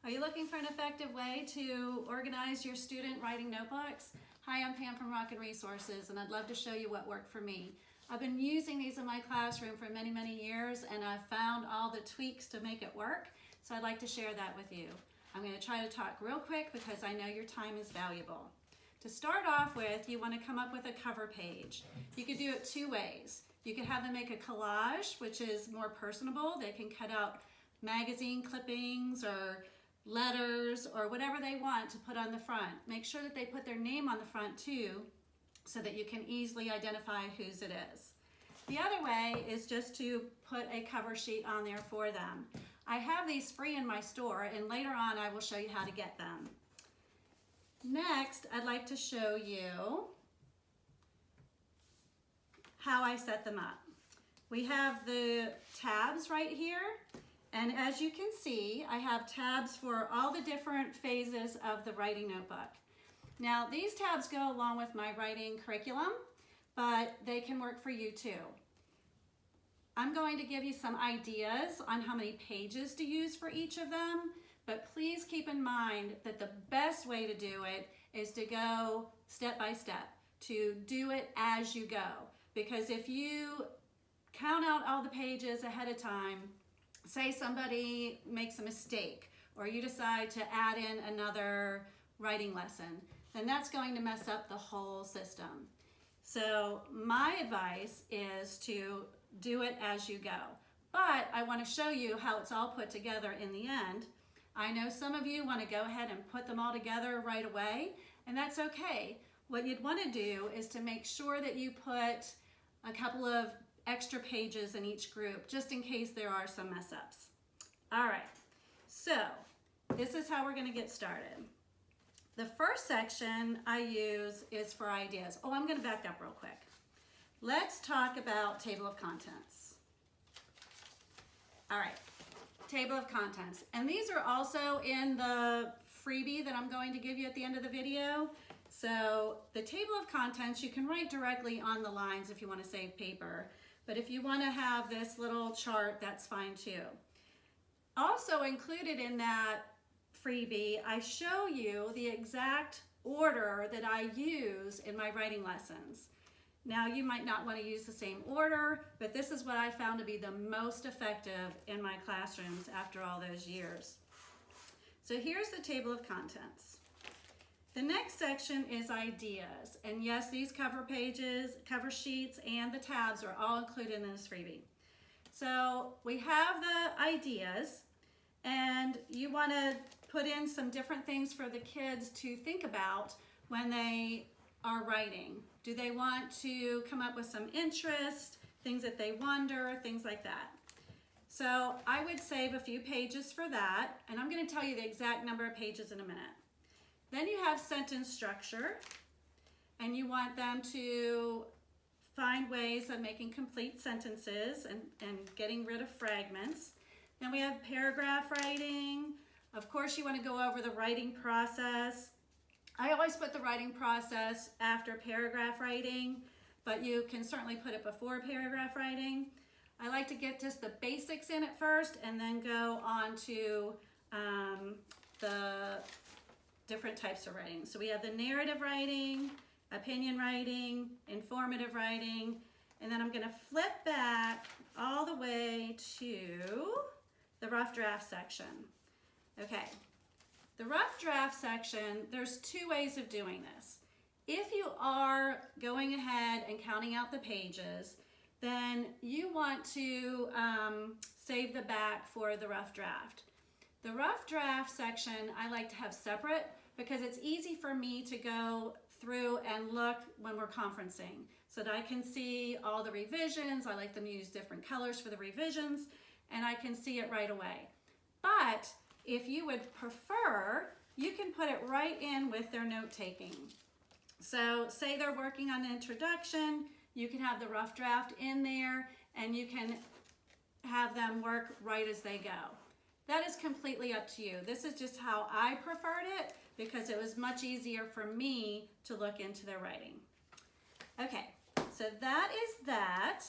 Are you looking for an effective way to organize your student writing notebooks? Hi, I'm Pam from Rocket Resources, and I'd love to show you what worked for me. I've been using these in my classroom for many, many years, and I've found all the tweaks to make it work, so I'd like to share that with you. I'm going to try to talk real quick because I know your time is valuable. To start off with, you want to come up with a cover page. You could do it two ways. You could have them make a collage, which is more personable. They can cut out magazine clippings or letters or whatever they want to put on the front. Make sure that they put their name on the front too, so that you can easily identify whose it is. The other way is just to put a cover sheet on there for them. I have these free in my store, and later on I will show you how to get them. Next, I'd like to show you how I set them up. We have the tabs right here, and as you can see, I have tabs for all the different phases of the writing notebook. Now, these tabs go along with my writing curriculum, but they can work for you too. I'm going to give you some ideas on how many pages to use for each of them, but please keep in mind that the best way to do it is to go step by step, to do it as you go. Because if you count out all the pages ahead of time, say somebody makes a mistake, or you decide to add in another writing lesson, then that's going to mess up the whole system. So my advice is to do it as you go. But I want to show you how it's all put together in the end. I know some of you want to go ahead and put them all together right away, and that's okay. What you'd want to do is to make sure that you put a couple of extra pages in each group, just in case there are some mess ups. All right, so this is how we're going to get started. The first section I use is for ideas. Oh, I'm going to back up real quick. Let's talk about table of contents. All right, table of contents. And these are also in the freebie that I'm going to give you at the end of the video. So the table of contents, you can write directly on the lines if you want to save paper. But if you want to have this little chart, that's fine too. Also included in that freebie, I show you the exact order that I use in my writing lessons. Now, you might not want to use the same order, but this is what I found to be the most effective in my classrooms after all those years. So here's the table of contents. The next section is ideas. And yes, these cover pages, cover sheets, and the tabs are all included in this freebie. So we have the ideas, and you want to put in some different things for the kids to think about when they are writing. Do they want to come up with some interest, things that they wonder, things like that? So I would save a few pages for that, and I'm going to tell you the exact number of pages in a minute. Then you have sentence structure, and you want them to find ways of making complete sentences and getting rid of fragments. Then we have paragraph writing. Of course, you want to go over the writing process. I always put the writing process after paragraph writing, but you can certainly put it before paragraph writing. I like to get just the basics in it first and then go on to the different types of writing. So we have the narrative writing, opinion writing, informative writing, and then I'm going to flip back all the way to the rough draft section. Okay, the rough draft section, there's two ways of doing this. If you are going ahead and counting out the pages, then you want to save the back for the rough draft. The rough draft section I like to have separate because it's easy for me to go through and look when we're conferencing so that I can see all the revisions. I like them to use different colors for the revisions, and I can see it right away. But if you would prefer, you can put it right in with their note-taking. So say they're working on an introduction, you can have the rough draft in there, and you can have them work right as they go. That is completely up to you. This is just how I preferred it because it was much easier for me to look into their writing. Okay, so that is that.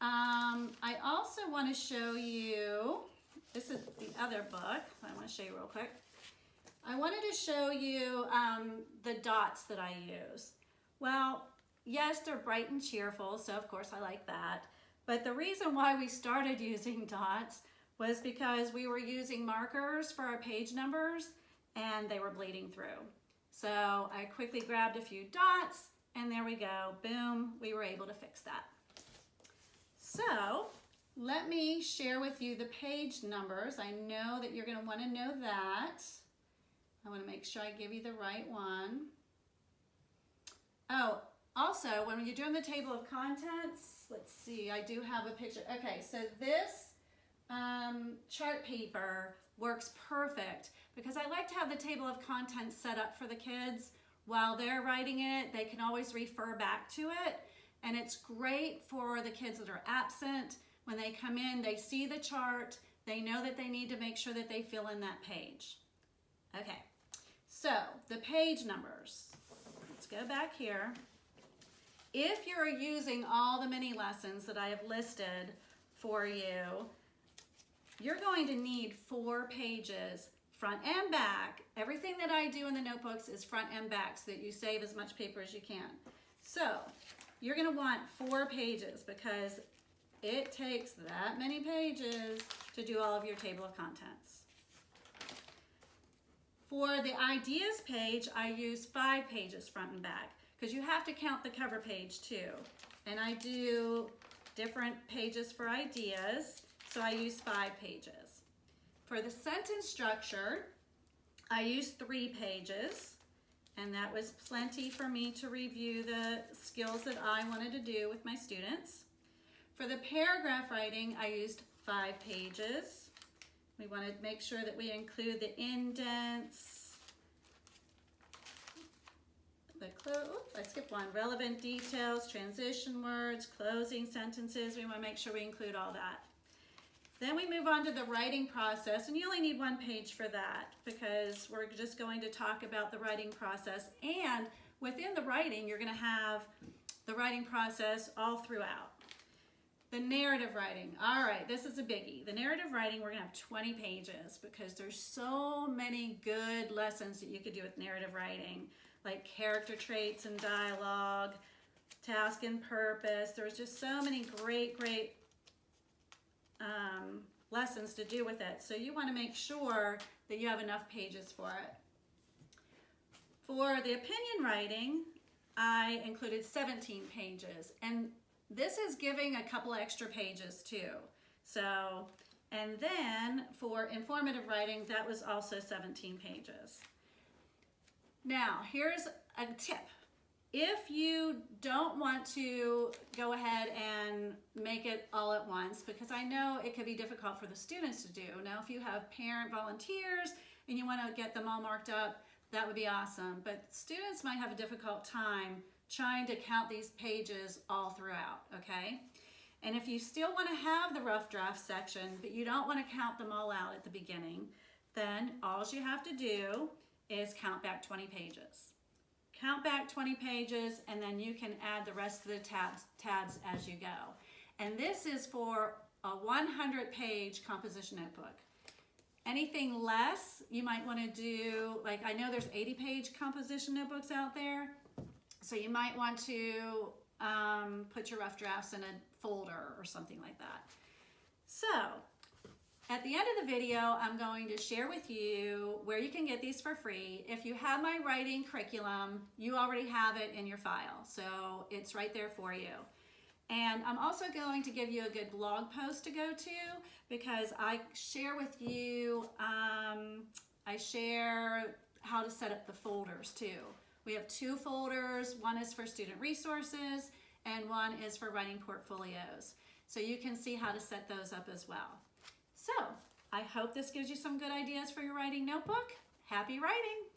I also want to show you this is the other book I want to show you real quick. I wanted to show you the dots that I use. Well, yes, they're bright and cheerful, so of course I like that. But the reason why we started using dots was because we were using markers for our page numbers and they were bleeding through. So I quickly grabbed a few dots and there we go, boom, we were able to fix that. So let me share with you the page numbers. I know that you're going to want to know that. I want to make sure I give you the right one. Oh, also, when you're doing the table of contents, let's see, I do have a picture. Okay, so this chart paper works perfect because I like to have the table of contents set up for the kids. While they're writing it, they can always refer back to it. And it's great for the kids that are absent. When they come in, they see the chart, they know that they need to make sure that they fill in that page. Okay, so the page numbers. Let's go back here. If you're using all the mini lessons that I have listed for you, you're going to need 4 pages, front and back. Everything that I do in the notebooks is front and back so that you save as much paper as you can. So you're going to want 4 pages because it takes that many pages to do all of your table of contents. For the ideas page, I use 5 pages front and back because you have to count the cover page too. And I do different pages for ideas, so I use 5 pages. For the sentence structure, I use 3 pages, and that was plenty for me to review the skills that I wanted to do with my students. For the paragraph writing, I used 5 pages. We want to make sure that we include the indents, I skipped one, relevant details, transition words, closing sentences. We want to make sure we include all that. Then we move on to the writing process, and you only need 1 page for that because we're just going to talk about the writing process. And within the writing, you're going to have the writing process all throughout. The narrative writing. All right, this is a biggie. The narrative writing, we're going to have 20 pages because there's so many good lessons that you could do with narrative writing, like character traits and dialogue, task and purpose. There's just so many great lessons to do with it. So you want to make sure that you have enough pages for it. For the opinion writing, I included 17 pages, and this is giving a couple extra pages too. So, and then for informative writing, that was also 17 pages. Now, here's a tip. If you don't want to go ahead and make it all at once, because I know it could be difficult for the students to do. Now, if you have parent volunteers and you want to get them all marked up, that would be awesome. But students might have a difficult time trying to count these pages all throughout, okay? And if you still want to have the rough draft section, but you don't want to count them all out at the beginning, then all you have to do is count back 20 pages. Count back 20 pages, and then you can add the rest of the tabs as you go. And this is for a 100-page composition notebook. Anything less, you might want to do, like I know there's 80-page composition notebooks out there, so you might want to put your rough drafts in a folder or something like that. So, at the end of the video, I'm going to share with you where you can get these for free. If you have my writing curriculum, you already have it in your file, so it's right there for you. And I'm also going to give you a good blog post to go to because I share with you, I share how to set up the folders too. We have 2 folders. One is for student resources and one is for writing portfolios. So you can see how to set those up as well. So I hope this gives you some good ideas for your writing notebook. Happy writing!